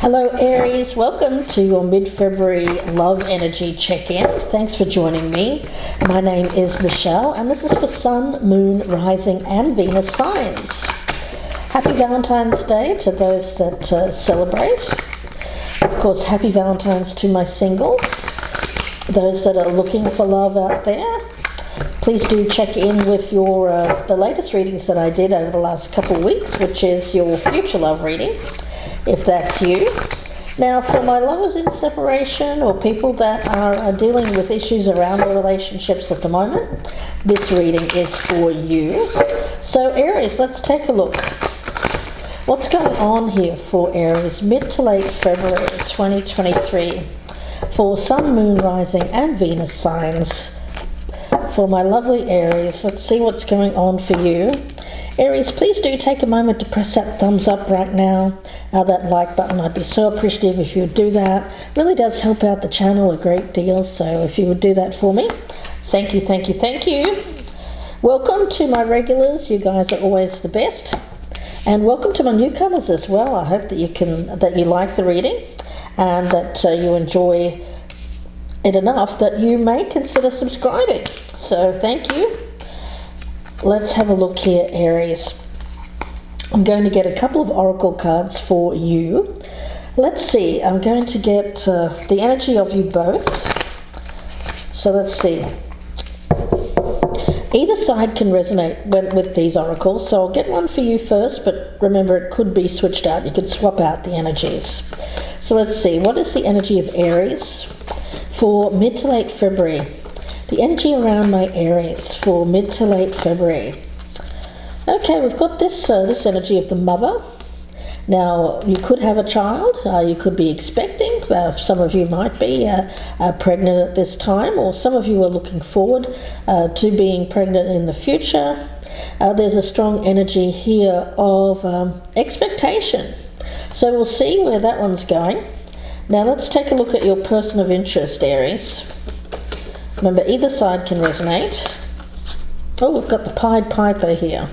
Hello Aries, welcome to your mid-February love energy check-in. Thanks for joining me. My name is Michelle and this is for Sun, Moon, Rising and Venus signs. Happy Valentine's Day to those that celebrate. Of course, happy Valentine's to my singles, those that are looking for love out there. Please do check in with your the latest readings that I did over the last couple of weeks, which is your future love reading, if that's you. Now, for my lovers in separation or people that are dealing with issues around their relationships at the moment, this reading is for you. So Aries, let's take a look. What's going on here for Aries mid to late February 2023 for Sun, Moon, Rising and Venus signs? For my lovely Aries, let's see what's going on for you. Aries, please do take a moment to press that thumbs up right now, that like button. I'd be so appreciative if you would do that. Really does help out the channel a great deal, so if you would do that for me. Thank you, thank you, thank you. Welcome to my regulars. You guys are always the best. And welcome to my newcomers as well. I hope that you like the reading and that you enjoy it enough that you may consider subscribing. So thank you. Let's have a look here, Aries. I'm going to get a couple of oracle cards for you. Let's see, I'm going to get the energy of you both. So let's see. Either side can resonate with these oracles, so I'll get one for you first, but remember it could be switched out. You could swap out the energies. So let's see, what is the energy of Aries for mid to late February? The energy around my Aries for mid to late February. Okay, we've got this energy of the mother. Now, you could have a child, you could be expecting, some of you might be pregnant at this time, or some of you are looking forward to being pregnant in the future. There's a strong energy here of expectation. So we'll see where that one's going. Now let's take a look at your person of interest, Aries. Remember, either side can resonate. Oh, we've got the Pied Piper here.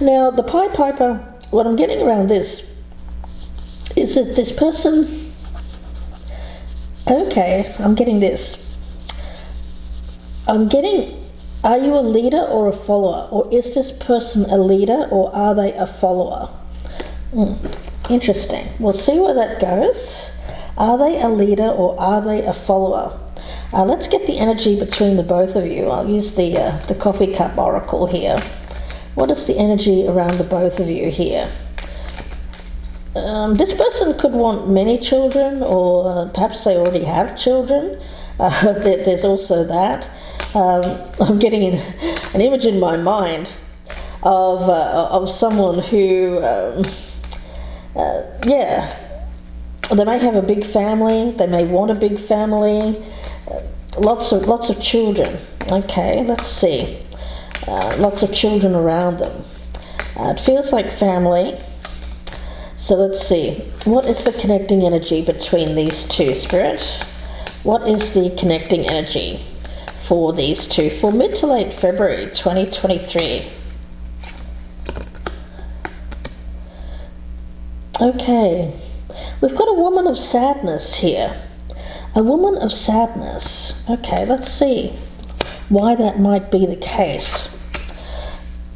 Now, the Pied Piper, what I'm getting around this is that this person, okay, I'm getting this. I'm getting, are you a leader or a follower? Or is this person a leader or are they a follower? Interesting. We'll see where that goes. Are they a leader or are they a follower? Let's get the energy between the both of you. I'll use the coffee cup oracle here. What is the energy around the both of you here? This person could want many children, or perhaps they already have children. There's also that. I'm getting an image in my mind of someone who, they may have a big family. They may want a big family. Lots of children. Okay, let's see. Lots of children around them. It feels like family. So let's see. What is the connecting energy between these two, Spirit? What is the connecting energy for these two for mid to late February 2023? Okay. We've got a woman of sadness here. A woman of sadness. Okay, let's see why that might be the case.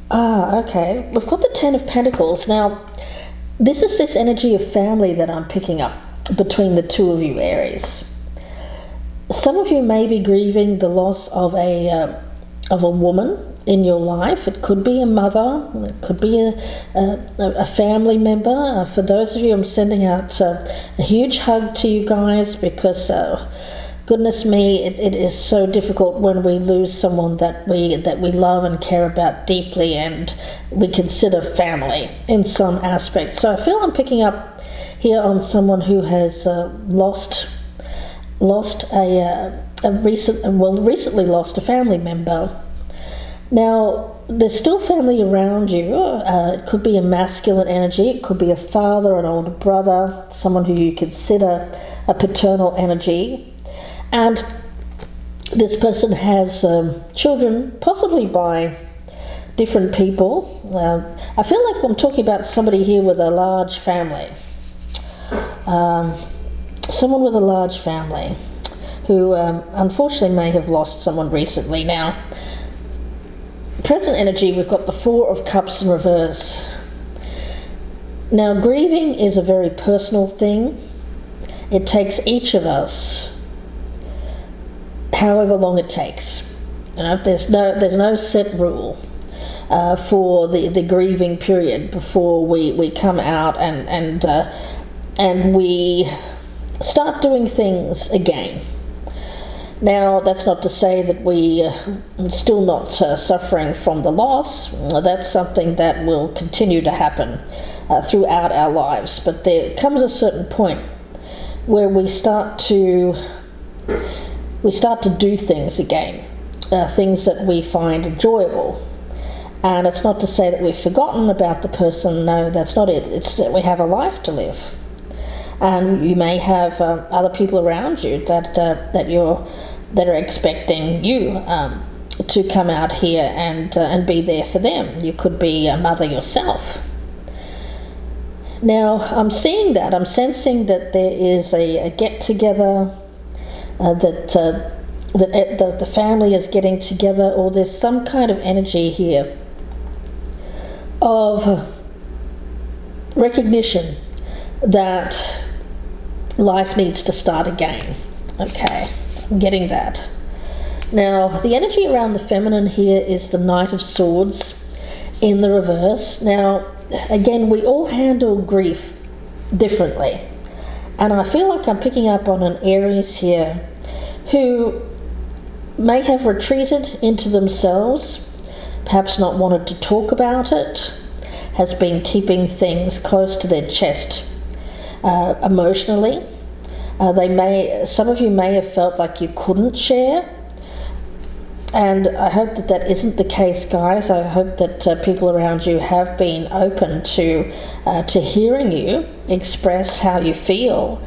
Okay. We've got the Ten of Pentacles. Now, this is this energy of family that I'm picking up between the two of you, Aries. Some of you may be grieving the loss of a woman in your life. It could be a mother, it could be a family member. For those of you, I'm sending out a huge hug to you guys, because goodness me, it is so difficult when we lose someone that we love and care about deeply and we consider family in some aspect. So I feel I'm picking up here on someone who has recently lost a family member. Now, there's still family around you. It could be a masculine energy. It could be a father, an older brother, someone who you consider a paternal energy. And this person has children, possibly by different people. I feel like I'm talking about somebody here with a large family. someone with a large family who unfortunately may have lost someone recently. Now, present energy, we've got the Four of Cups in reverse. Now, grieving is a very personal thing. It takes each of us however long it takes. There's no set rule for the grieving period before we come out and we start doing things again. Now, that's not to say that we still not suffering from the loss. That's something that will continue to happen throughout our lives. But there comes a certain point where we start to do things again, things that we find enjoyable. And it's not to say that we've forgotten about the person. No, that's not it. It's that we have a life to live. And you may have other people around you that are expecting you to come out here and be there for them. You could be a mother yourself. Now, I'm seeing that. I'm sensing that there is a get-together, that the family is getting together, or there's some kind of energy here of recognition that life needs to start again. Okay, I'm getting that. Now, the energy around the feminine here is the Knight of Swords in the reverse. Now, again, we all handle grief differently. And I feel like I'm picking up on an Aries here who may have retreated into themselves, perhaps not wanted to talk about it, has been keeping things close to their chest emotionally. Some of you may have felt like you couldn't share, and I hope that isn't the case, guys. I hope that people around you have been open to hearing you express how you feel.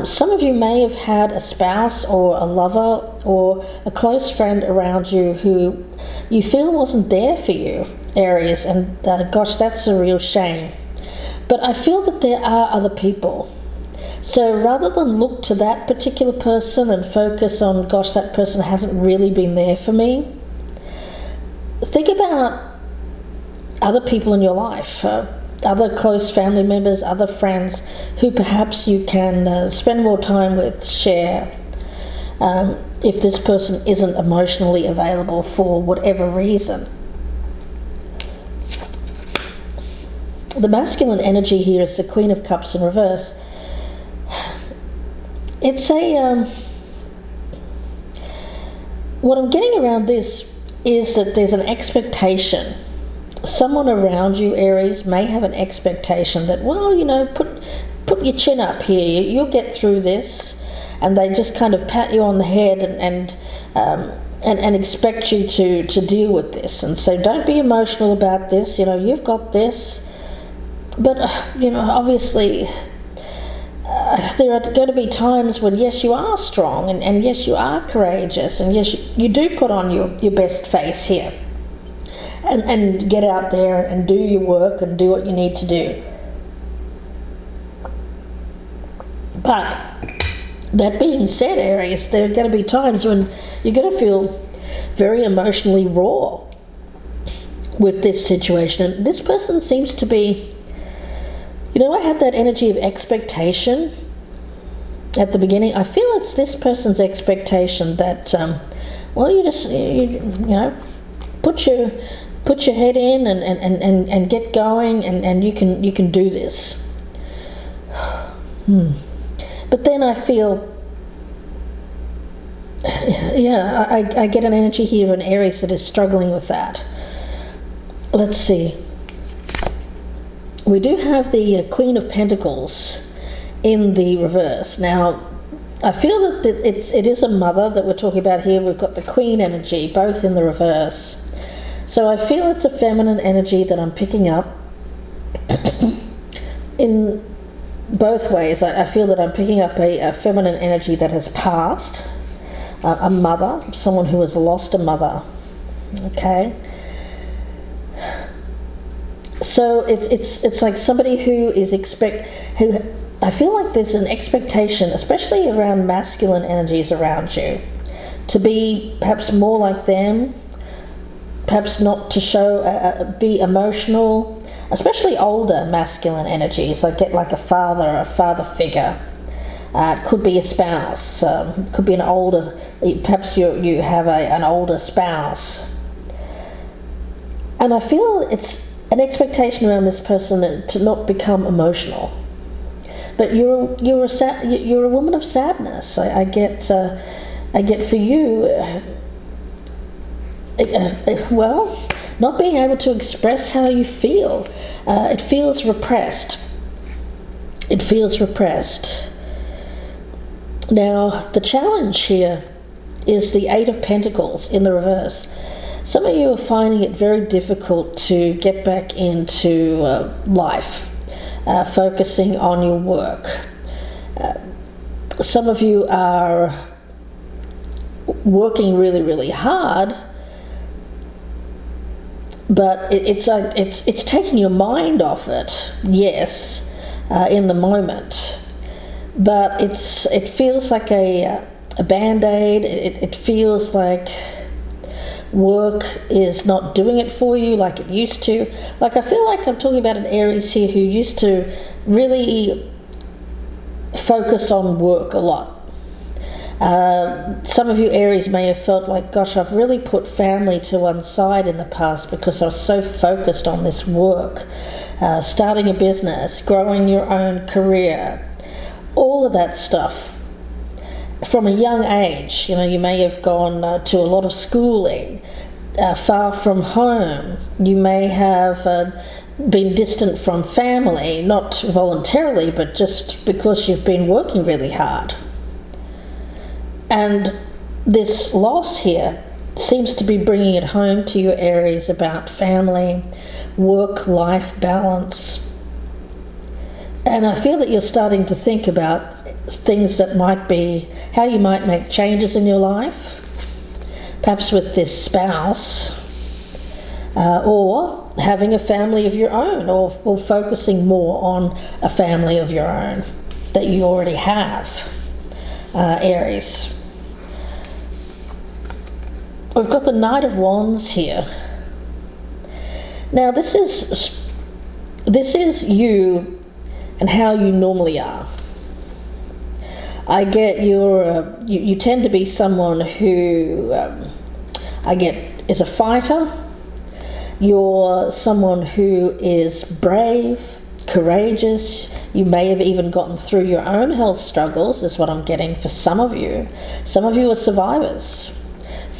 Some of you may have had a spouse or a lover or a close friend around you who you feel wasn't there for you, Aries, and gosh, that's a real shame. But I feel that there are other people. So rather than look to that particular person and focus on, gosh, that person hasn't really been there for me, think about other people in your life, other close family members, other friends who perhaps you can spend more time with, share, if this person isn't emotionally available for whatever reason. The masculine energy here is the Queen of Cups in reverse. It's what I'm getting around this is that there's an expectation. Someone around you, Aries, may have an expectation that, well, put your chin up here, you'll get through this, and they just kind of pat you on the head and expect you to deal with this, and so don't be emotional about this. You've got this. But obviously, there are going to be times when, yes, you are strong, and yes, you are courageous, and yes, you do put on your best face here and get out there and do your work and do what you need to do. But that being said, Aries, there are going to be times when you're going to feel very emotionally raw with this situation. And this person seems to be, I had that energy of expectation at the beginning. I feel it's this person's expectation that, you just, put your head in and get going, and you can do this. But then I feel, I get an energy here of an Aries that is struggling with that. Let's see. We do have the Queen of Pentacles in the reverse. Now, I feel that it is a mother that we're talking about here. We've got the Queen energy, both in the reverse. So I feel it's a feminine energy that I'm picking up in both ways. I feel that I'm picking up a feminine energy that has passed, a mother, someone who has lost a mother. Okay. So it's like somebody who I feel like there's an expectation, especially around masculine energies around you, to be perhaps more like them, perhaps not to show, be emotional, especially older masculine energies. I get like a father figure. It could be a spouse, could be an older, perhaps you have an older spouse. And I feel it's an expectation around this person to not become emotional. But you're a woman of sadness. I get for you, well, not being able to express how you feel. It feels repressed. It feels repressed. Now, the challenge here is the Eight of Pentacles in the reverse. Some of you are finding it very difficult to get back into life. Focusing on your work. Some of you are working really, really hard, but it's taking your mind off it. Yes, in the moment, but it feels like a band-aid. It feels like work is not doing it for you like it used to. Like, I feel like I'm talking about an Aries here who used to really focus on work a lot. Some of you Aries may have felt like, gosh, I've really put family to one side in the past because I was so focused on this work, starting a business, growing your own career, all of that stuff. From a young age, you may have gone to a lot of schooling, far from home. You may have been distant from family, not voluntarily, but just because you've been working really hard. And this loss here seems to be bringing it home to your Aries about family, work-life balance. And I feel that you're starting to think about things that might be, how you might make changes in your life, perhaps with this spouse, or having a family of your own, or focusing more on a family of your own that you already have, Aries. We've got the Knight of Wands here. Now this is you and how you normally are. I get you tend to be someone who I get is a fighter. You're someone who is brave, courageous. You may have even gotten through your own health struggles, is what I'm getting for some of you. Some of you are survivors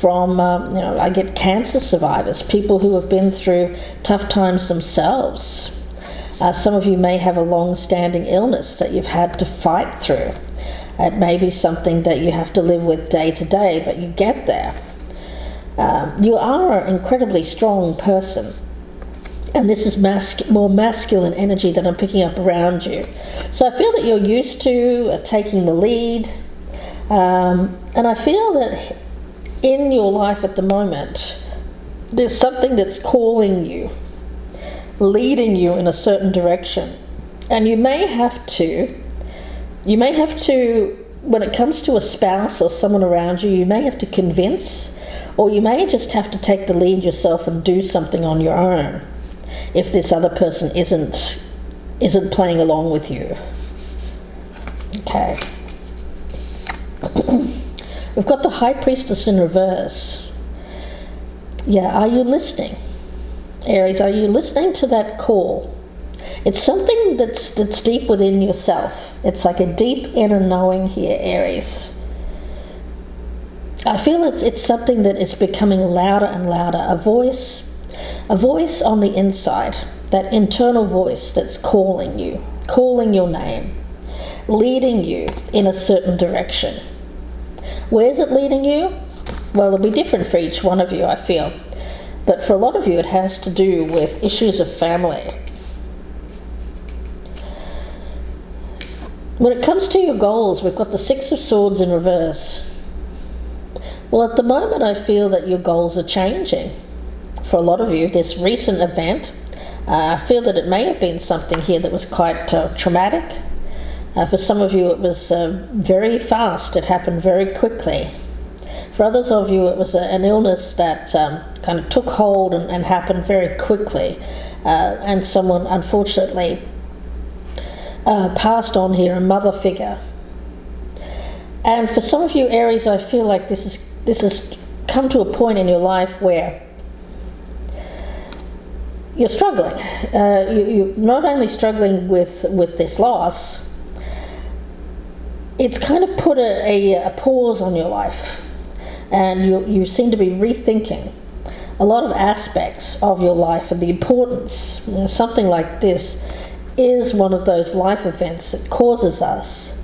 from, I get cancer survivors, people who have been through tough times themselves. Some of you may have a long-standing illness that you've had to fight through. It may be something that you have to live with day to day, but you get there. You are an incredibly strong person, and this is more masculine energy that I'm picking up around you. So I feel that you're used to taking the lead, and I feel that in your life at the moment, there's something that's calling you, leading you in a certain direction, and you may have to, when it comes to a spouse or someone around you, you may have to convince, or you may just have to take the lead yourself and do something on your own if this other person isn't playing along with you. Okay. We've got the High Priestess in reverse. Yeah, are you listening? Aries, are you listening to that call? It's something that's deep within yourself. It's like a deep inner knowing here, Aries. I feel it's something that is becoming louder and louder. A voice on the inside, that internal voice that's calling you, calling your name, leading you in a certain direction. Where's it leading you? Well, it'll be different for each one of you, I feel. But for a lot of you, it has to do with issues of family. When it comes to your goals, we've got the Six of Swords in reverse. Well, at the moment, I feel that your goals are changing. For a lot of you, this recent event, I feel that it may have been something here that was quite traumatic. For some of you, it was very fast. It happened very quickly. For others of you, it was an illness that kind of took hold and happened very quickly. And someone, unfortunately, passed on here, a mother figure. And for some of you, Aries, I feel like this has come to a point in your life where you're struggling. You're not only struggling with this loss, it's kind of put a pause on your life. And you seem to be rethinking a lot of aspects of your life and the importance. Something like this is one of those life events that causes us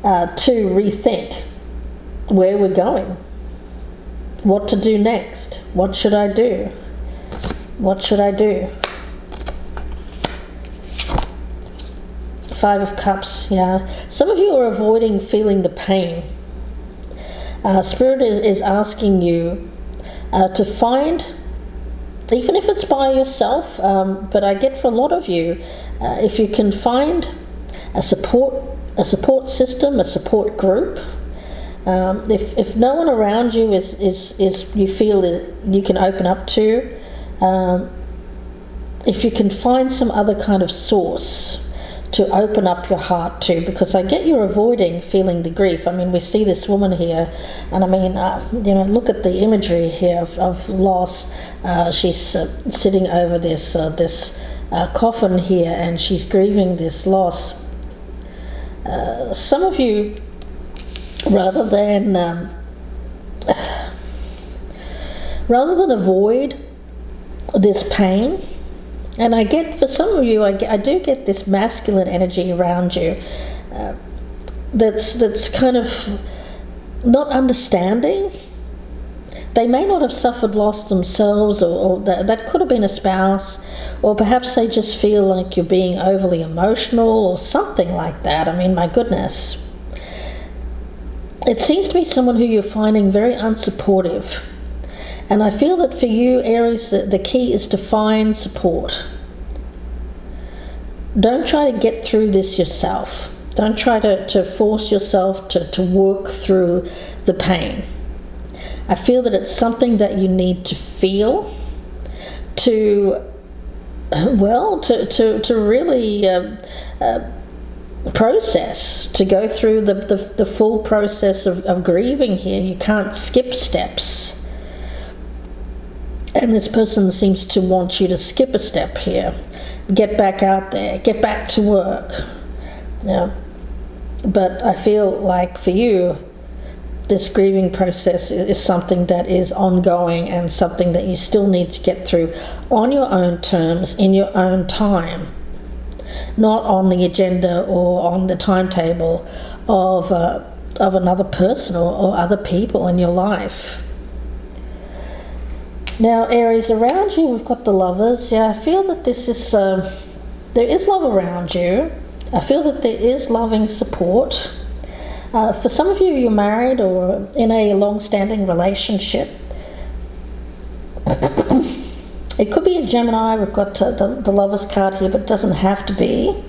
to rethink where we're going, what to do next, what should I do, what should I do. Five of Cups, yeah. Some of you are avoiding feeling the pain. Spirit is asking you to find, even if it's by yourself, but I get for a lot of you, if you can find a support system, a support group. If no one around you is you feel you can open up to, if you can find some other kind of source to open up your heart to, because I get you're avoiding feeling the grief. I mean, we see this woman here, and I mean, look at the imagery here of loss. She's sitting over this coffin here, and she's grieving this loss. Some of you, rather than avoid this pain, and I get, for some of you, I do get this masculine energy around you that's kind of not understanding. They may not have suffered loss themselves, or that could have been a spouse, or perhaps they just feel like you're being overly emotional or something like that. I mean, my goodness. It seems to be someone who you're finding very unsupportive. And I feel that for you, Aries, the key is to find support. Don't try to get through this yourself. Don't try to force yourself to work through the pain. I feel that it's something that you need to feel to really process, to go through the full process of grieving here. You can't skip steps. And this person seems to want you to skip a step here. Get back out there. Get back to work. Yeah. But I feel like for you, this grieving process is something that is ongoing and something that you still need to get through on your own terms, in your own time. Not on the agenda or on the timetable of another person or other people in your life. Now, Aries, around you we've got the Lovers. Yeah, I feel that this is there is love around you. I feel that there is loving support. For some of you, you're married or in a long-standing relationship. It could be a Gemini. We've got the Lovers card here, but it doesn't have to be.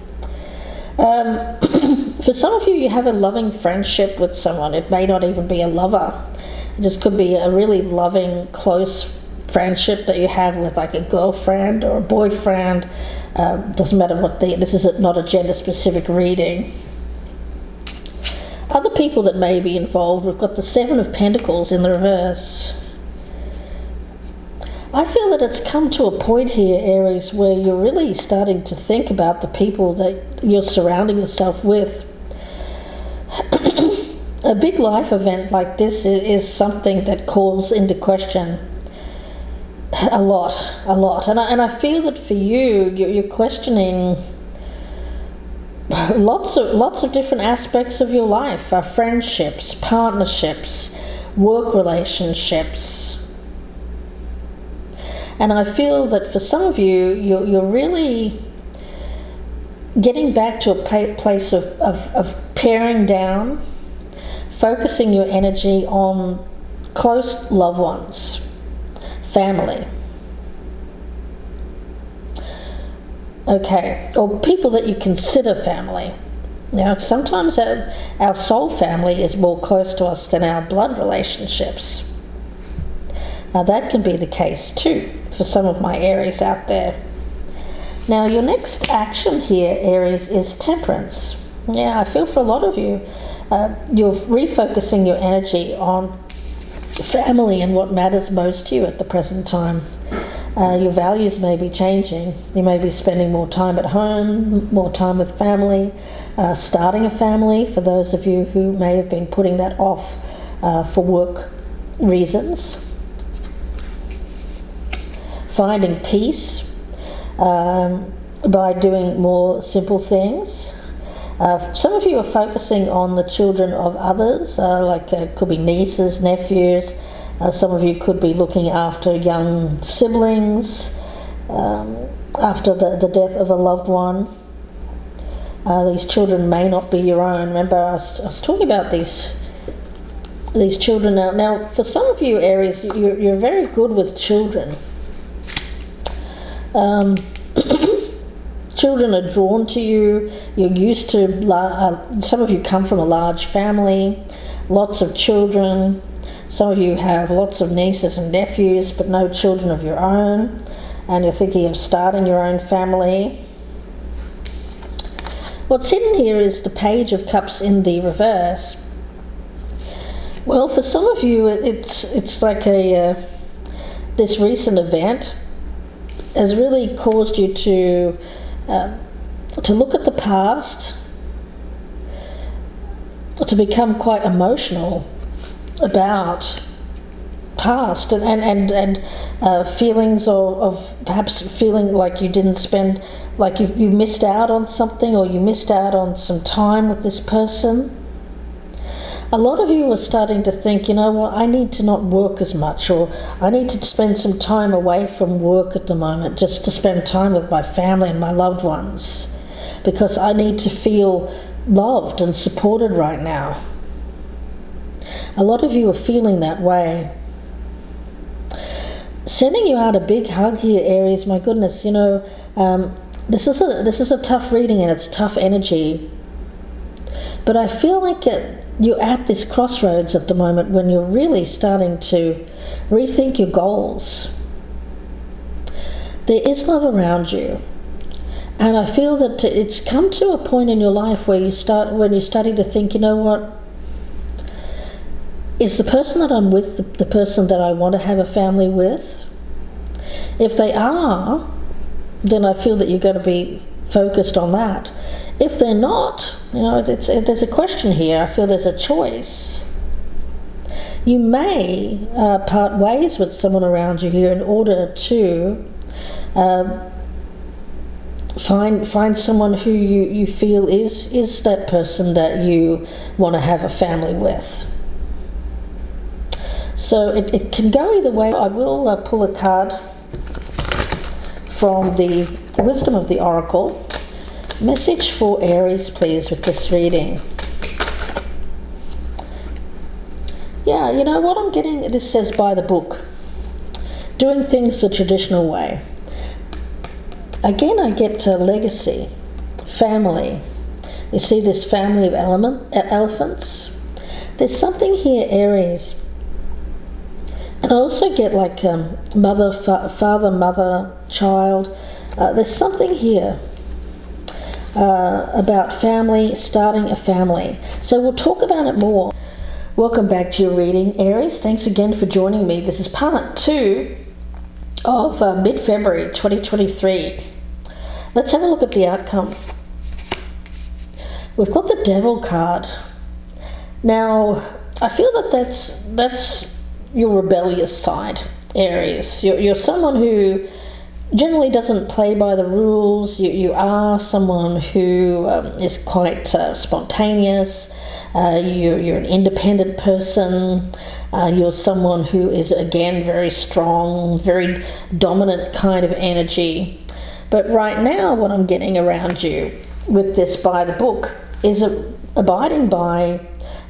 For some of you, you have a loving friendship with someone. It may not even be a lover. It just could be a really loving, close friendship that you have with like a girlfriend or a boyfriend. Doesn't matter what this is not a gender-specific reading. Other people that may be involved, we've got the Seven of Pentacles in the reverse. I feel that it's come to a point here, Aries, where you're really starting to think about the people that you're surrounding yourself with. A big life event like this is something that calls into question a lot. And I feel that for you, you're questioning lots of different aspects of your life, friendships, partnerships, work relationships. And I feel that for some of you, you're really getting back to a place of paring down, focusing your energy on close loved ones, family. Okay, or people that you consider family. Now, sometimes our soul family is more close to us than our blood relationships. That can be the case too for some of my Aries out there. Now, your next action here, Aries, is temperance. Yeah, I feel for a lot of you, you're refocusing your energy on family and what matters most to you at the present time. Your values may be changing. You may be spending more time at home, more time with family, starting a family for those of you who may have been putting that off for work reasons. Finding peace by doing more simple things. Some of you are focusing on the children of others, it could be nieces, nephews. Some of you could be looking after young siblings after the death of a loved one. These children may not be your own. Remember, I was talking about these children now. Now, for some of you, Aries, you're very good with children. Children are drawn to you. You're used to, some of you come from a large family, lots of children. Some of you have lots of nieces and nephews, but no children of your own, and you're thinking of starting your own family. What's hidden here is the Page of Cups in the reverse. Well, for some of you, it's like this recent event has really caused you to look at the past, to become quite emotional about past and feelings of perhaps feeling like you didn't spend, like you missed out on something, or you missed out on some time with this person. A lot of you are starting to think, you know what, I need to not work as much, or I need to spend some time away from work at the moment just to spend time with my family and my loved ones, because I need to feel loved and supported right now. A lot of you are feeling that way. Sending you out a big hug here, Aries. My goodness, you know, this is a tough reading and it's tough energy. But I feel like you're at this crossroads at the moment when you're really starting to rethink your goals. There is love around you. And I feel that it's come to a point in your life where you're starting to think, you know what, is the person that I'm with the person that I want to have a family with? If they are, then I feel that you're going to be focused on that. If they're not, you know, there's a question here. I feel there's a choice. You may part ways with someone around you here in order to find someone who you feel is that person that you want to have a family with. So it can go either way. I will pull a card from the Wisdom of the Oracle. Message for Aries, please, with this reading. Yeah, you know what I'm getting? This says by the book. Doing things the traditional way. Again, I get legacy, family. You see this family of elephants? There's something here, Aries. And I also get like mother, father, mother, child. There's something here about family, starting a family. So we'll talk about it more. Welcome back to your reading, Aries. Thanks again for joining me. This is part 2 of mid-February 2023. Let's have a look at the outcome. We've got the Devil card. Now, I feel that that's your rebellious side, Aries. You're someone who generally doesn't play by the rules. You are someone who is quite spontaneous. You're an independent person. You're someone who is, again, very strong, very dominant kind of energy. But right now, what I'm getting around you with this by the book is abiding by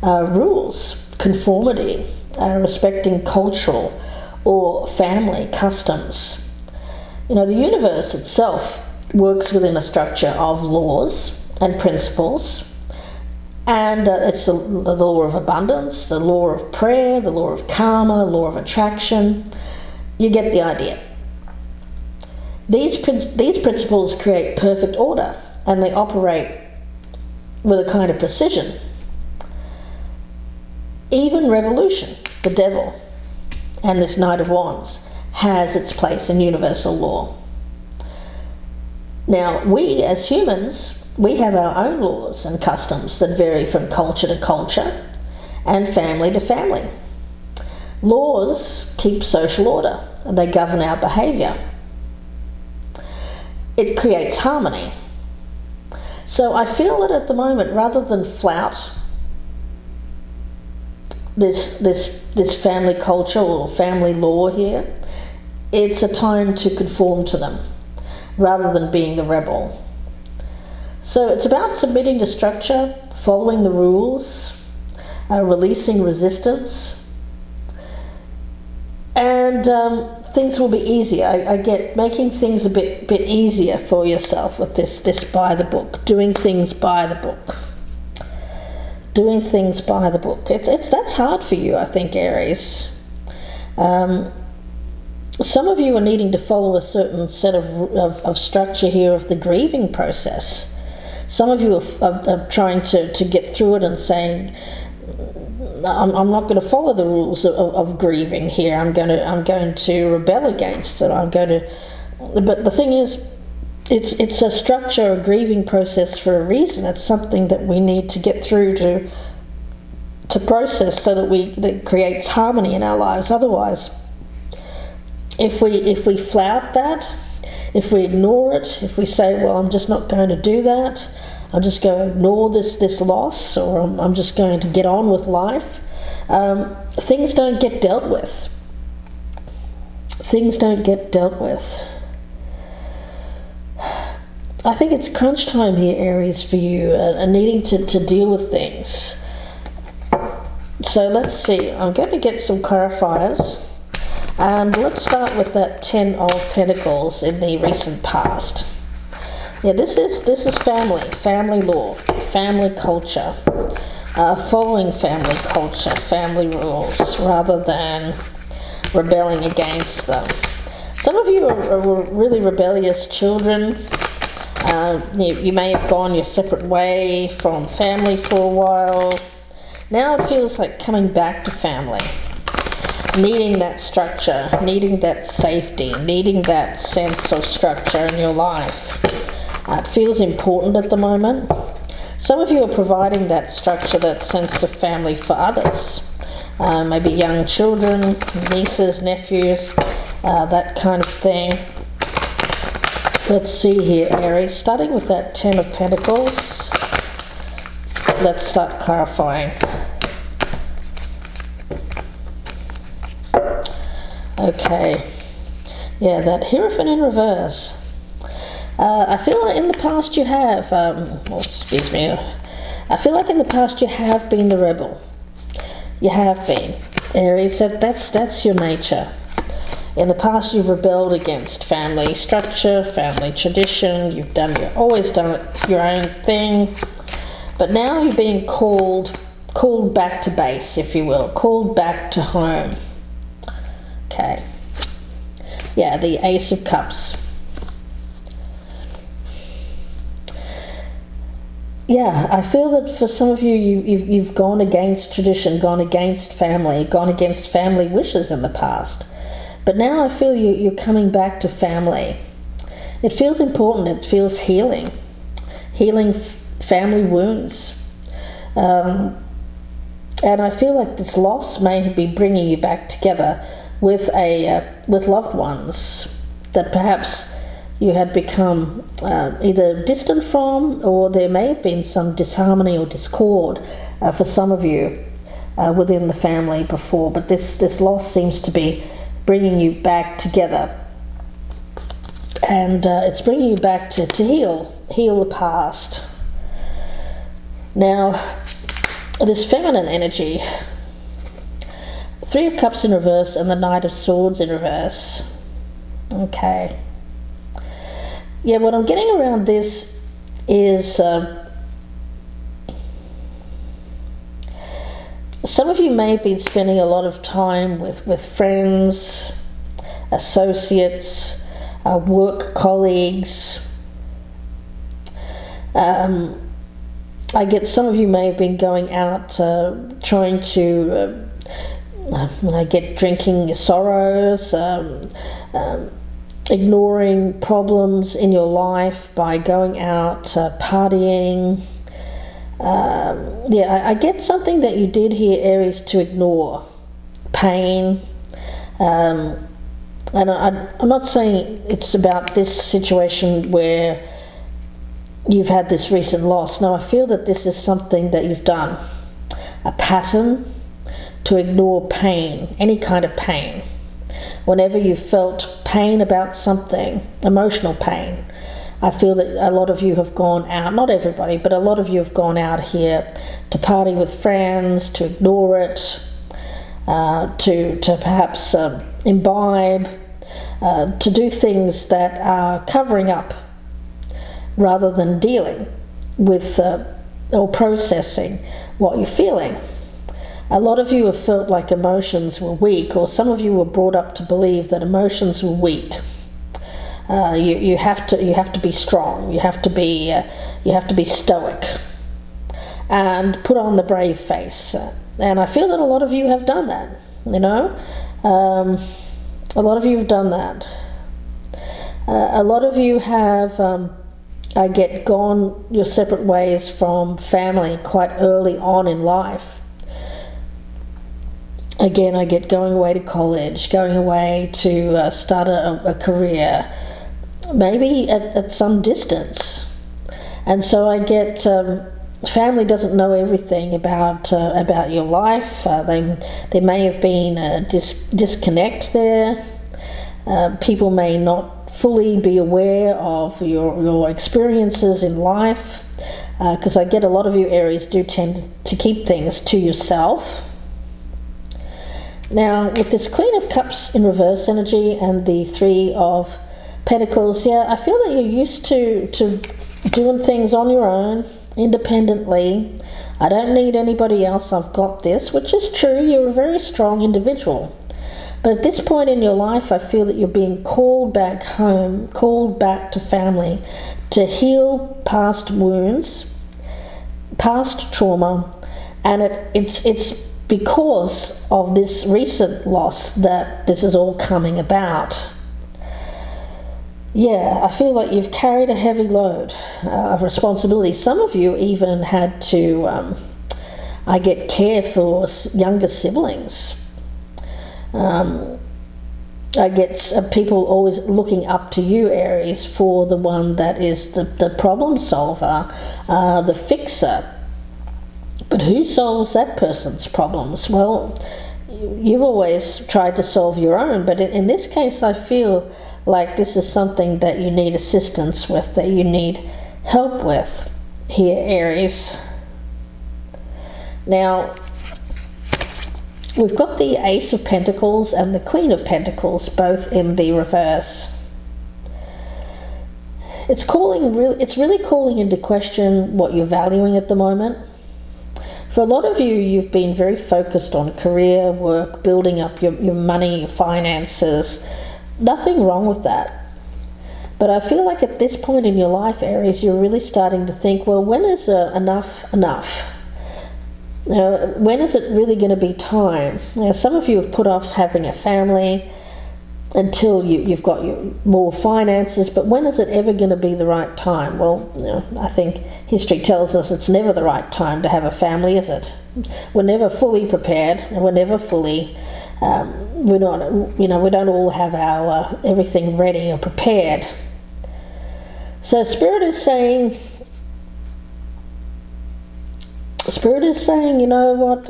rules, conformity, respecting cultural or family customs. You know, the universe itself works within a structure of laws and principles, And it's the law of abundance, the law of prayer, the law of karma, law of attraction. You get the idea. These principles create perfect order, and they operate with a kind of precision. Even revolution, the devil, and this Knight of Wands, has its place in universal law. Now, we as humans, we have our own laws and customs that vary from culture to culture and family to family. Laws keep social order, and they govern our behaviour. It creates harmony. So I feel that at the moment, rather than flout this family culture or family law here, it's a time to conform to them rather than being the rebel. So it's about submitting to structure, following the rules, releasing resistance, and things will be easier. I get making things a bit easier for yourself with this by the book, doing things by the book. Doing things by the book. That's hard for you, I think, Aries. Some of you are needing to follow a certain set of structure here of the grieving process. Some of you are trying to get through it and saying, I'm not going to follow the rules of grieving here. I'm going to rebel against it. But the thing is, it's a structure, a grieving process for a reason. It's something that we need to get through to process so that creates harmony in our lives. Otherwise, if we flout that, if we ignore it, if we say, well, I'm just not going to do that, I'm just going to ignore this loss, or I'm just going to get on with life, things don't get dealt with. Things don't get dealt with. I think it's crunch time here, Aries, for you, and needing to deal with things. So let's see. I'm going to get some clarifiers. And let's start with that 10 of Pentacles in the recent past. Yeah, this is family law, family culture, following family culture, family rules, rather than rebelling against them. Some of you are really rebellious children. You may have gone your separate way from family for a while. Now it feels like coming back to family. Needing that structure, needing that safety, needing that sense of structure in your life. It feels important at the moment. Some of you are providing that structure, that sense of family for others. Maybe young children, nieces, nephews, that kind of thing. Let's see here, Aries. Starting with that 10 of Pentacles, let's start clarifying. Okay, yeah, that Hierophant in reverse. I feel like in the past you have, I feel like in the past you have been the rebel. You have been, Aries. That's your nature. In the past you've rebelled against family structure, family tradition. You've always done it your own thing. But now you're being called back to base, if you will, called back to home. Okay. Yeah, the Ace of Cups. Yeah, I feel that for some of you, you've gone against tradition, gone against family, gone against family wishes in the past. But now I feel you're coming back to family. It feels important. It feels healing. Healing family wounds. And I feel like this loss may be bringing you back together with loved ones that perhaps you had become either distant from, or there may have been some disharmony or discord for some of you within the family before. But this loss seems to be bringing you back together, and it's bringing you back to heal the past. Now, this feminine energy, 3 of Cups in reverse and the Knight of Swords in reverse. Okay. Yeah, what I'm getting around this is some of you may have been spending a lot of time with friends, associates, work colleagues. I get some of you may have been going out trying to get drinking your sorrows, ignoring problems in your life by going out partying. I get something that you did here, Aries, to ignore pain. And I'm not saying it's about this situation where you've had this recent loss. No, I feel that this is something that you've done, a pattern to ignore pain, any kind of pain. Whenever you felt pain about something, emotional pain, I feel that a lot of you have gone out, not everybody, but a lot of you have gone out here to party with friends, to ignore it, to perhaps imbibe, to do things that are covering up rather than dealing with or processing what you're feeling. A lot of you have felt like emotions were weak, or some of you were brought up to believe that emotions were weak. You have to be strong. You have to be stoic, and put on the brave face. And I feel that a lot of you have done that. A lot of you have done that. A lot of you have, gone your separate ways from family quite early on in life. Again, I get going away to college, going away to start a career, maybe at some distance. And so I get family doesn't know everything about your life. There may have been a disconnect there. People may not fully be aware of your experiences in life, because I get a lot of you Aries do tend to keep things to yourself. Now, with this Queen of Cups in reverse energy and the Three of Pentacles, I feel that you're used to doing things on your own, independently. I don't need anybody else, I've got this, which is true. You're a very strong individual. But at this point in your life, I feel that you're being called back home, called back to family, to heal past wounds, past trauma, and it's because of this recent loss that this is all coming about. I feel like you've carried a heavy load of responsibility. Some of you even had to, care for younger siblings. I get people always looking up to you, Aries, for the one that is the problem solver, the fixer. But who solves that person's problems? Well, you've always tried to solve your own, but in this case, I feel like this is something that you need assistance with, that you need help with here, Aries. Now, we've got the Ace of Pentacles and the Queen of Pentacles both in the reverse. It's really calling into question what you're valuing at the moment. For a lot of you, you've been very focused on career, work, building up your money, your finances. Nothing wrong with that. But I feel like at this point in your life, Aries, you're really starting to think, well, when is enough enough? When is it really going to be time? Some of you have put off having a family until you've got more finances, but when is it ever going to be the right time? Well, I think history tells us it's never the right time to have a family, is it? We're never fully prepared, and we're never fully, we don't all have our everything ready or prepared. So Spirit is saying, you know what,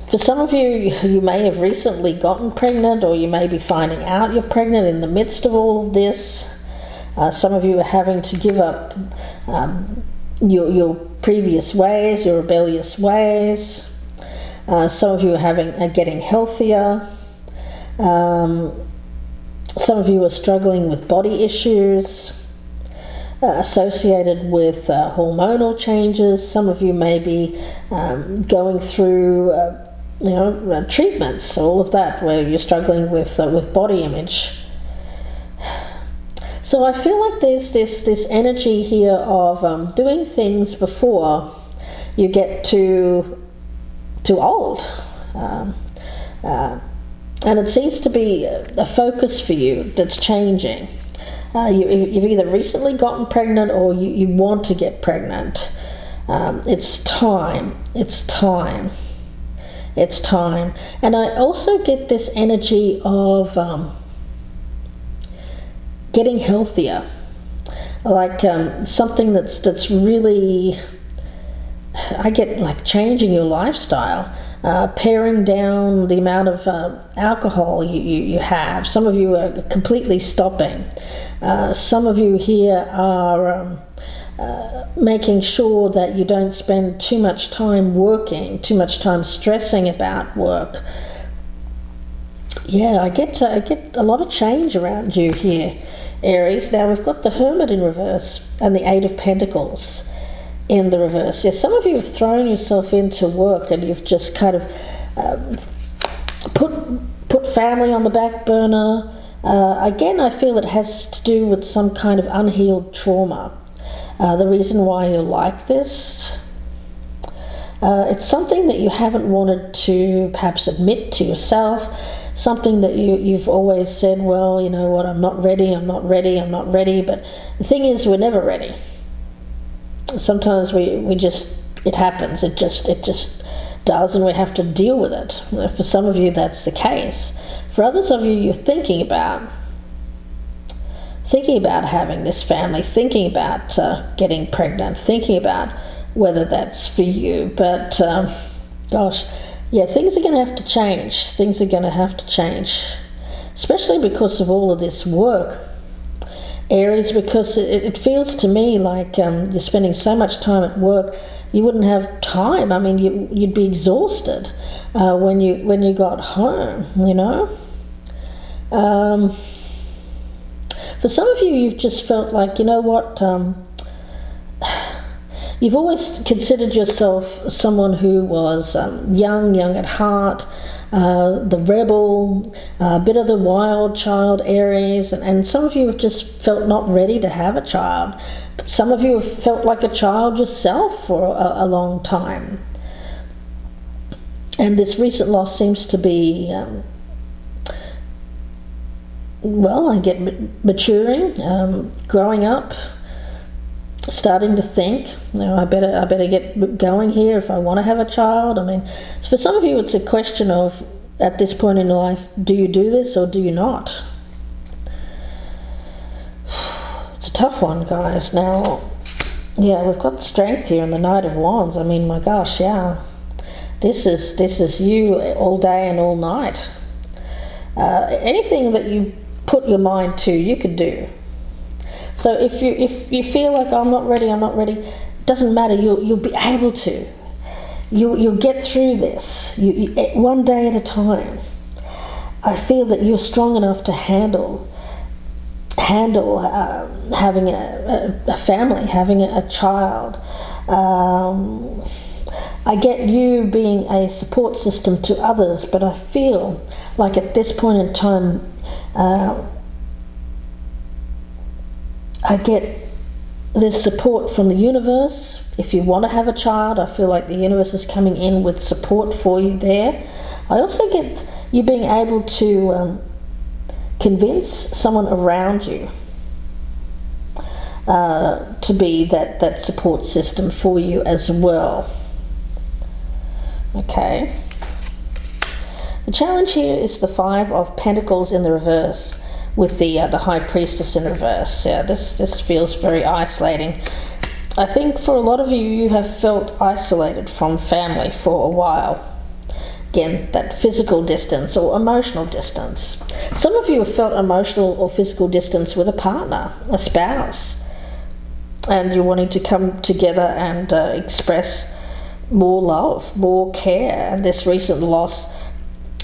for some of you, you may have recently gotten pregnant, or you may be finding out you're pregnant in the midst of all of this. Some of you are having to give up your previous ways, your rebellious ways. Some of you are getting healthier. Some of you are struggling with body issues. associated with hormonal changes. Some of you may be going through treatments, all of that, where you're struggling with body image. So I feel like there's this energy here of doing things before you get too old. And it seems to be a focus for you that's changing. You've either recently gotten pregnant or you want to get pregnant. It's time. It's time. It's time. And I also get this energy of getting healthier. Like something that's really, I get like changing your lifestyle. Paring down the amount of alcohol you have. Some of you are completely stopping. Some of you here are making sure that you don't spend too much time working, too much time stressing about work. Yeah, I get a lot of change around you here, Aries. Now we've got the Hermit in reverse and the Eight of Pentacles in the reverse. Yeah, some of you have thrown yourself into work and you've just kind of put family on the back burner. Again, I feel it has to do with some kind of unhealed trauma. The reason why you're like this, it's something that you haven't wanted to perhaps admit to yourself, something that you've always said, well, you know what, I'm not ready, but the thing is, we're never ready. Sometimes we just, it happens, it just does, and we have to deal with it. For some of you, that's the case. For others of you, you're thinking about having this family, thinking about getting pregnant, thinking about whether that's for you. But gosh, yeah, things are going to have to change. Things are going to have to change, especially because of all of this work, Aries, because it feels to me like you're spending so much time at work, you wouldn't have time. I mean, you'd be exhausted when you got home, you know. For some of you, you've just felt like, you know what, you've always considered yourself someone who was young at heart, the rebel, a bit of the wild child, Aries, and some of you have just felt not ready to have a child. Some of you have felt like a child yourself for a long time. And this recent loss seems to be, well, I get maturing, growing up, starting to think, you know, I better get going here if I want to have a child. I mean, for some of you, it's a question of, at this point in life, do you do this or do you not? It's a tough one, guys. Now, yeah, we've got strength here in the Knight of Wands. I mean, my gosh, yeah, this is you all day and all night. Anything that you put your mind to, you could do. So if you feel like, oh, I'm not ready, doesn't matter. You'll be able to. You'll get through this. You one day at a time. I feel that you're strong enough to handle having a family, having a child. I get you being a support system to others, but I feel like at this point in time, I get this support from the universe. If you want to have a child, I feel like the universe is coming in with support for you there. I also get you being able to convince someone around you to be that support system for you as well. Okay. The challenge here is the Five of Pentacles in the reverse, with the High Priestess in reverse. Yeah, this feels very isolating. I think for a lot of you, you have felt isolated from family for a while. Again, that physical distance or emotional distance. Some of you have felt emotional or physical distance with a partner, a spouse, and you're wanting to come together and express more love, more care. And this recent loss,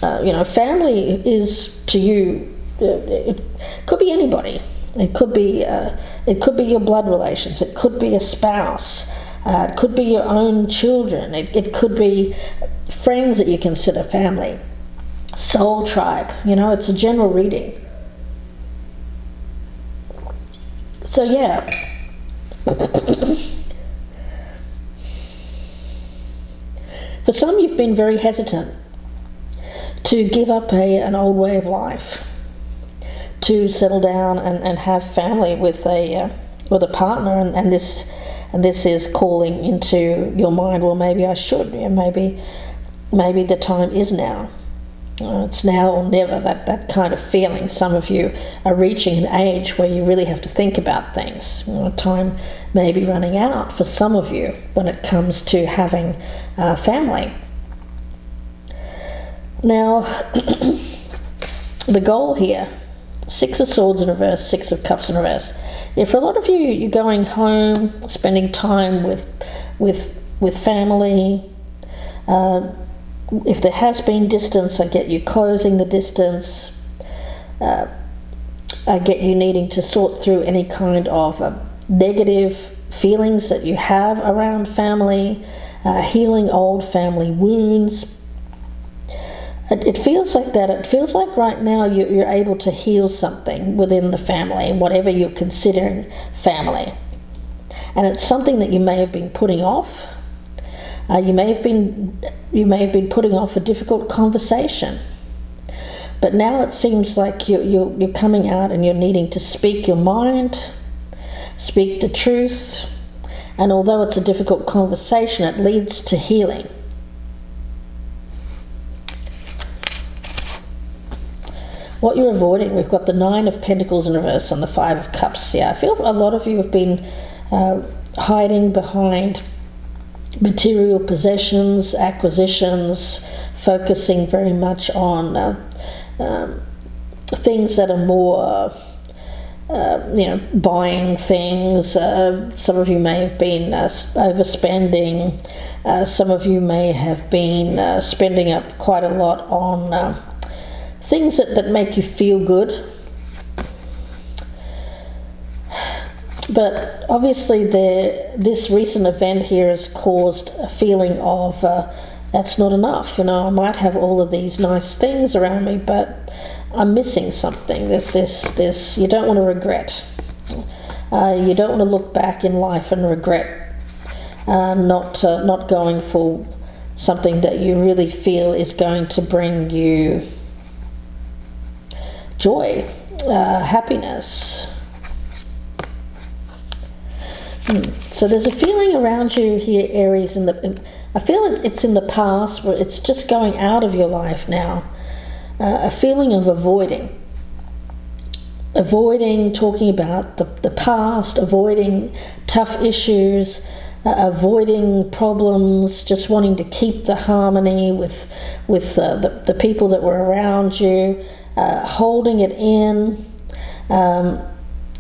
family is to you, it could be anybody. It could be your blood relations. It could be a spouse. It could be your own children. It could be friends that you consider family. Soul tribe. It's a general reading. So yeah. For some, you've been very hesitant to give up an old way of life, to settle down and have family with a partner, and this is calling into your mind. Well, maybe I should. Maybe the time is now. It's now or never. That kind of feeling. Some of you are reaching an age where you really have to think about things. Time may be running out for some of you when it comes to having family. Now, the goal here, 6 of Swords in reverse, 6 of Cups in reverse. Yeah, for a lot of you, you're going home, spending time with family. If there has been distance, I get you closing the distance. I get you needing to sort through any kind of negative feelings that you have around family, healing old family wounds. It feels like that. It feels like right now you're able to heal something within the family, whatever you're considering family. And it's something that you may have been putting off. You may have been putting off a difficult conversation. But now it seems like you're coming out and you're needing to speak your mind, speak the truth. And although it's a difficult conversation, it leads to healing. What you're avoiding, we've got the 9 of Pentacles in reverse and the 5 of Cups. Yeah, I feel a lot of you have been hiding behind material possessions, acquisitions, focusing very much on things that are more, buying things. Some of you may have been overspending. Some of you may have been spending up quite a lot on things that make you feel good. But obviously this recent event here has caused a feeling of that's not enough. I might have all of these nice things around me, but I'm missing something. There's this you don't want to regret. You don't want to look back in life and regret not going for something that you really feel is going to bring you joy, happiness. So there's a feeling around you here, Aries, I feel it's in the past, where it's just going out of your life now. A feeling of avoiding talking about the past, avoiding tough issues, avoiding problems, just wanting to keep the harmony with the people that were around you, holding it in.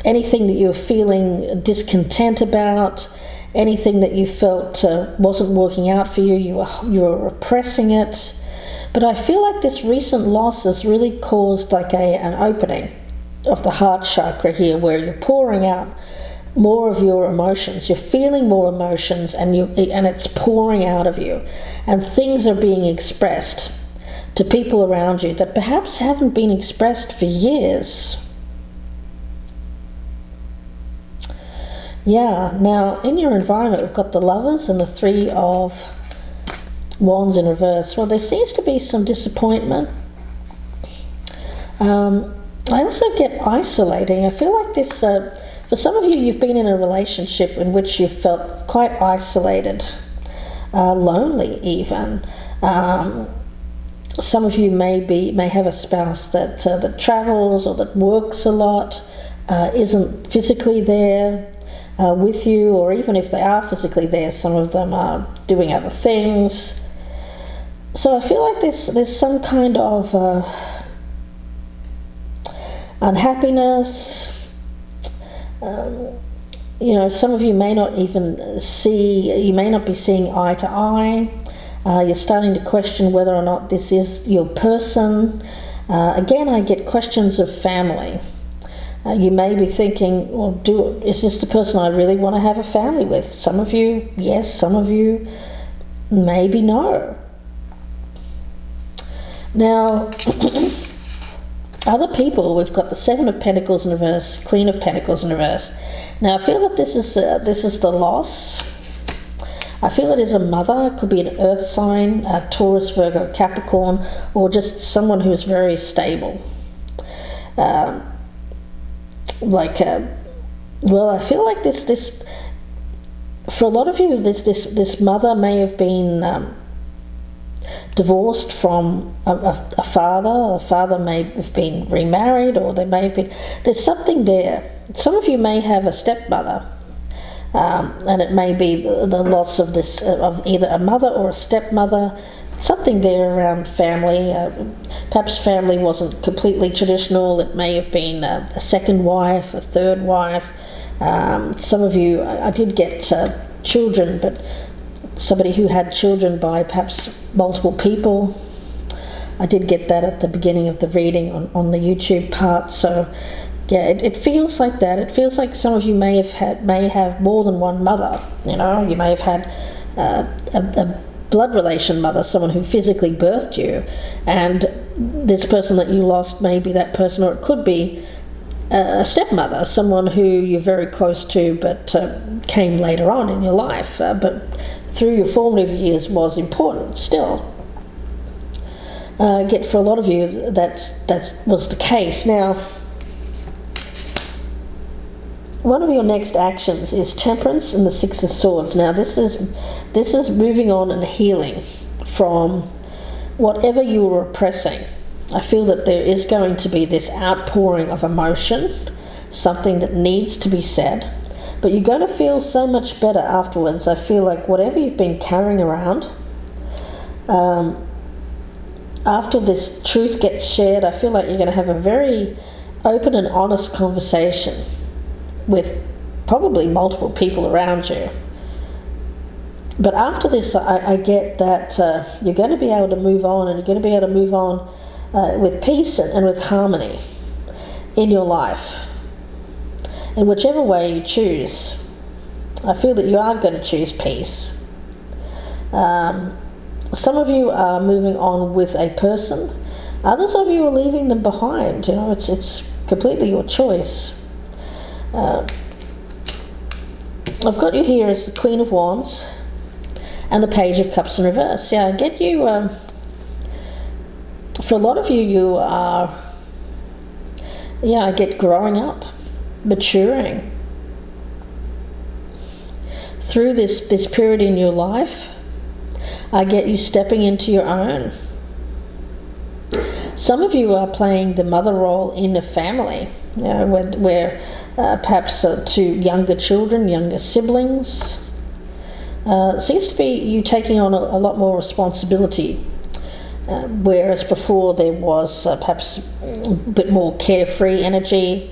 Anything that you were feeling discontent about, anything that you felt wasn't working out for you, you were repressing it. But I feel like this recent loss has really caused like an opening of the heart chakra here, where you're pouring out more of your emotions. You're feeling more emotions, and it's pouring out of you, and things are being expressed to people around you that perhaps haven't been expressed for years. Yeah, now in your environment, we've got the Lovers and the 3 of Wands in reverse. Well, there seems to be some disappointment. I also get isolating. I feel like this, for some of you, you've been in a relationship in which you felt quite isolated, lonely even. Some of you may have a spouse that travels or that works a lot, isn't physically there with you, or even if they are physically there, some of them are doing other things. So I feel like there's some kind of unhappiness. Some of you may not even you may not be seeing eye to eye. You're starting to question whether or not this is your person. Again, I get questions of family. You may be thinking, well, is this the person I really want to have a family with? Some of you, yes. Some of you, maybe no. Now, other people, we've got the Seven of Pentacles in reverse, Queen of Pentacles in reverse. Now, I feel that this is the loss. I feel it is a mother. It could be an earth sign, Taurus, Virgo, Capricorn, or just someone who is very stable. Well, I feel like this for a lot of you, this mother may have been divorced from a father. A father may have been remarried, or they may have been. There's something there. Some of you may have a stepmother, and it may be the loss of of either a mother or a stepmother. Something there around family. Perhaps family wasn't completely traditional. It may have been a second wife, a third wife. Some of you, I did get children, but somebody who had children by perhaps multiple people. I did get that at the beginning of the reading on the YouTube part. So yeah, it feels like that. It feels like some of you may have more than one mother. You know, you may have had a blood relation mother, someone who physically birthed you, and this person that you lost may be that person, or it could be a stepmother, someone who you're very close to but came later on in your life, but through your formative years was important still. Yet for a lot of you that was the case. Now, one of your next actions is Temperance and the Six of Swords. Now this is moving on and healing from whatever you were repressing. I feel that there is going to be this outpouring of emotion, something that needs to be said, but you're going to feel so much better afterwards. I feel like whatever you've been carrying around, after this truth gets shared, I feel like you're going to have a very open and honest conversation with probably multiple people around you. But after this, I get that you're going to be able to move on, and you're going to be able to move on with peace and with harmony in your life. In whichever way you choose, I feel that you are going to choose peace. Some of you are moving on with a person. Others of you are leaving them behind. You know, it's completely your choice. I've got you here as the Queen of Wands and the Page of Cups in reverse. Yeah, I get you. For a lot of you, you are. Yeah, I get growing up, maturing through this period in your life. I get you stepping into your own. Some of you are playing the mother role in a family, you know, where perhaps to younger children, younger siblings. Seems to be you taking on a lot more responsibility, whereas before there was perhaps a bit more carefree energy,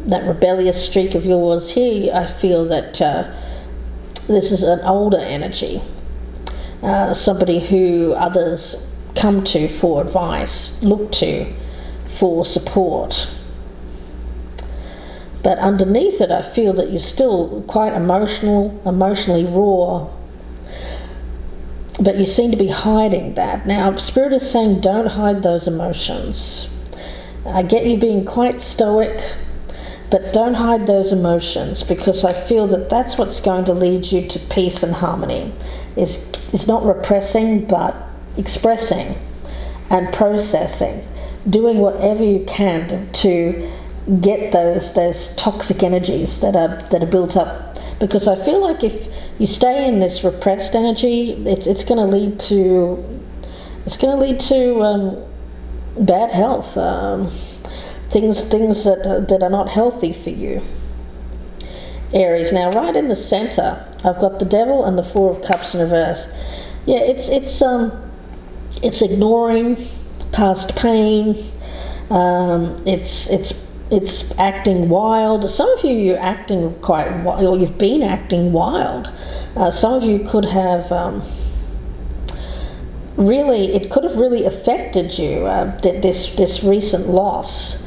that rebellious streak of yours. Here I feel that this is an older energy, somebody who others come to for advice, look to for support. But underneath it, I feel that you're still quite emotionally raw. But you seem to be hiding that. Now, Spirit is saying don't hide those emotions. I get you being quite stoic, but don't hide those emotions, because I feel that that's what's going to lead you to peace and harmony. Is not repressing, but expressing and processing, doing whatever you can to get those toxic energies that are built up. Because I feel like if you stay in this repressed energy, it's going to lead to bad health, things that are not healthy for you. Aries. Now, right in the center, I've got the Devil and the Four of Cups in reverse. Yeah, it's ignoring past pain. It's acting wild. Some of you're acting quite wild, or you've been acting wild. Some of you could have it could have really affected you, this recent loss.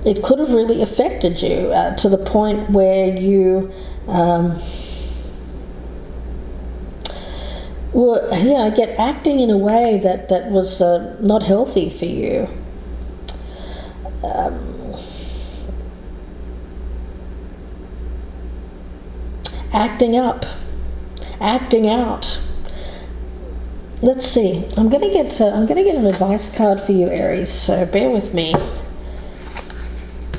it could have really affected you to the point where you were, I get acting in a way that was not healthy for you. Acting up, acting out. Let's see. I'm going to get an advice card for you, Aries. So bear with me.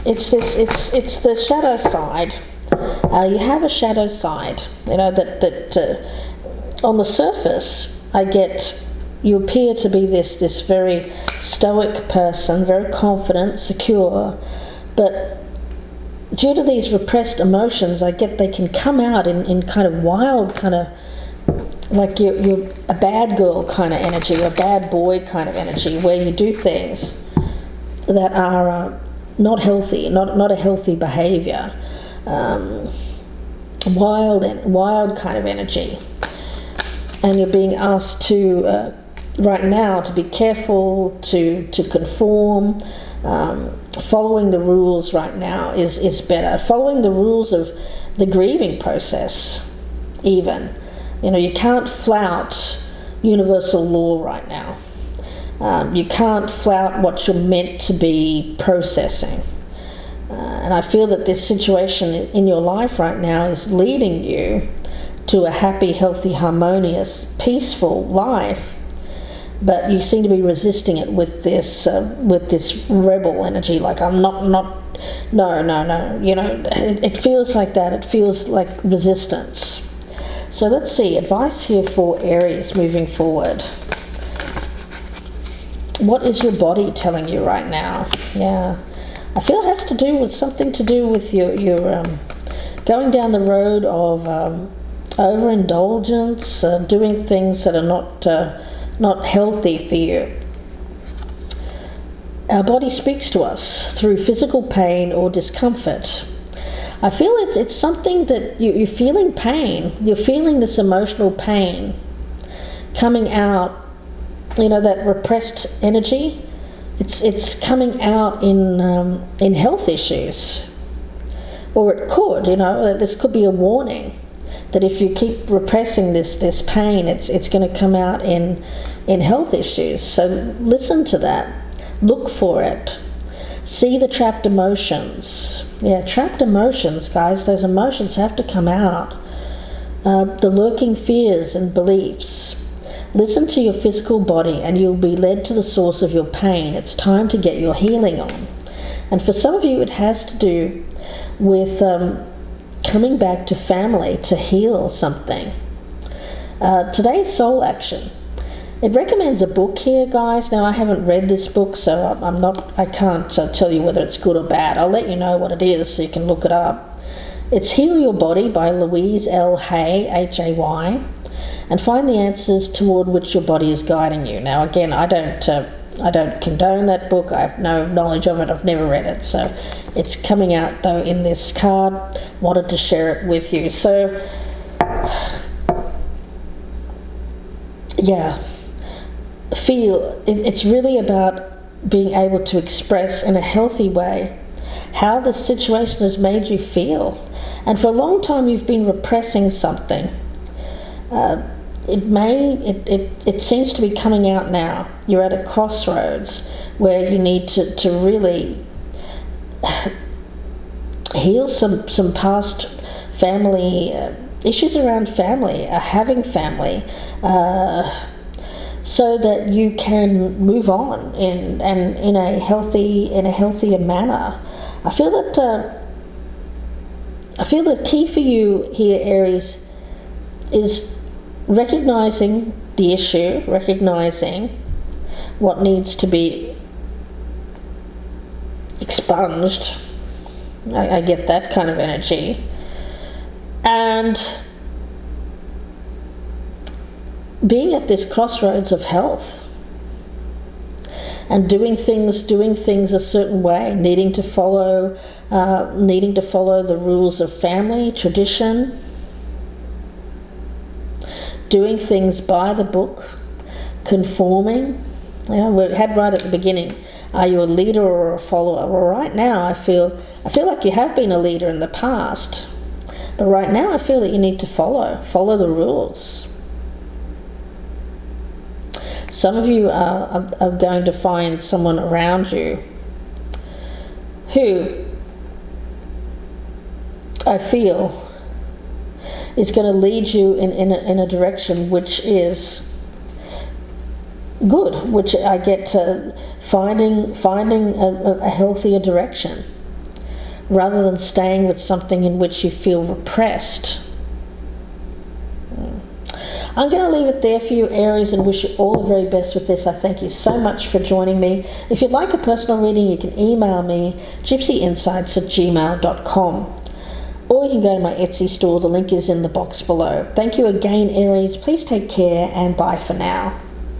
It's the shadow side. You have a shadow side. That on the surface, I get you appear to be this very stoic person, very confident, secure, but due to these repressed emotions, I get they can come out in kind of wild, kind of like you're a bad girl kind of energy, or a bad boy kind of energy, where you do things that are not healthy, not a healthy behavior, wild kind of energy, and you're being asked to right now to be careful, to conform. Following the rules right now is better. Following the rules of the grieving process, even. You can't flout universal law right now. You can't flout what you're meant to be processing. And I feel that this situation in your life right now is leading you to a happy, healthy, harmonious, peaceful life, but you seem to be resisting it with this rebel energy, like I'm not, no. It feels like that. It feels like resistance. So let's see, advice here for Aries moving forward. What is your body telling you right now? Yeah, I feel it has to do with something to do with your going down the road of overindulgence, doing things that are not healthy for you. Our body speaks to us through physical pain or discomfort. I feel it's something that you're feeling pain. You're feeling this emotional pain coming out. That repressed energy. It's coming out in health issues, or it could. This could be a warning that if you keep repressing this pain, it's going to come out in health issues. So listen to that. Look for it. See the trapped emotions. Yeah, trapped emotions, guys. Those emotions have to come out. The lurking fears and beliefs. Listen to your physical body and you'll be led to the source of your pain. It's time to get your healing on. And for some of you, it has to do with coming back to family to heal something. Today's soul action. It recommends a book here, guys. Now, I haven't read this book, so I can't tell you whether it's good or bad. I'll let you know what it is so you can look it up. It's Heal Your Body by Louise L. Hay, Hay, and find the answers toward which your body is guiding you. Now, again, I don't condone that book. I have no knowledge of it. I've never read it. So it's coming out, though, in this card. Wanted to share it with you. So, yeah. It's really about being able to express in a healthy way how the situation has made you feel. And for a long time you've been repressing something. It seems to be coming out now. You're at a crossroads where you need to really heal some past family issues around family, having family, so that you can move on in a healthier manner. I feel the key for you here, Aries, is recognizing the issue, recognizing what needs to be expunged. I get that kind of energy. And being at this crossroads of health and doing things a certain way, needing to follow the rules of family, tradition, doing things by the book, conforming. We had right at the beginning, Are you a leader or a follower? Well, right now I feel like you have been a leader in the past, but right now I feel that you need to follow the rules. Some of you are going to find someone around you who I feel is going to lead you in a direction which is good, which I get to finding a healthier direction, rather than staying with something in which you feel repressed. I'm going to leave it there for you, Aries, and wish you all the very best with this. I thank you so much for joining me. If you'd like a personal reading, you can email me, gypsyinsights@gmail.com. Or you can go to my Etsy store. The link is in the box below. Thank you again, Aries. Please take care, and bye for now.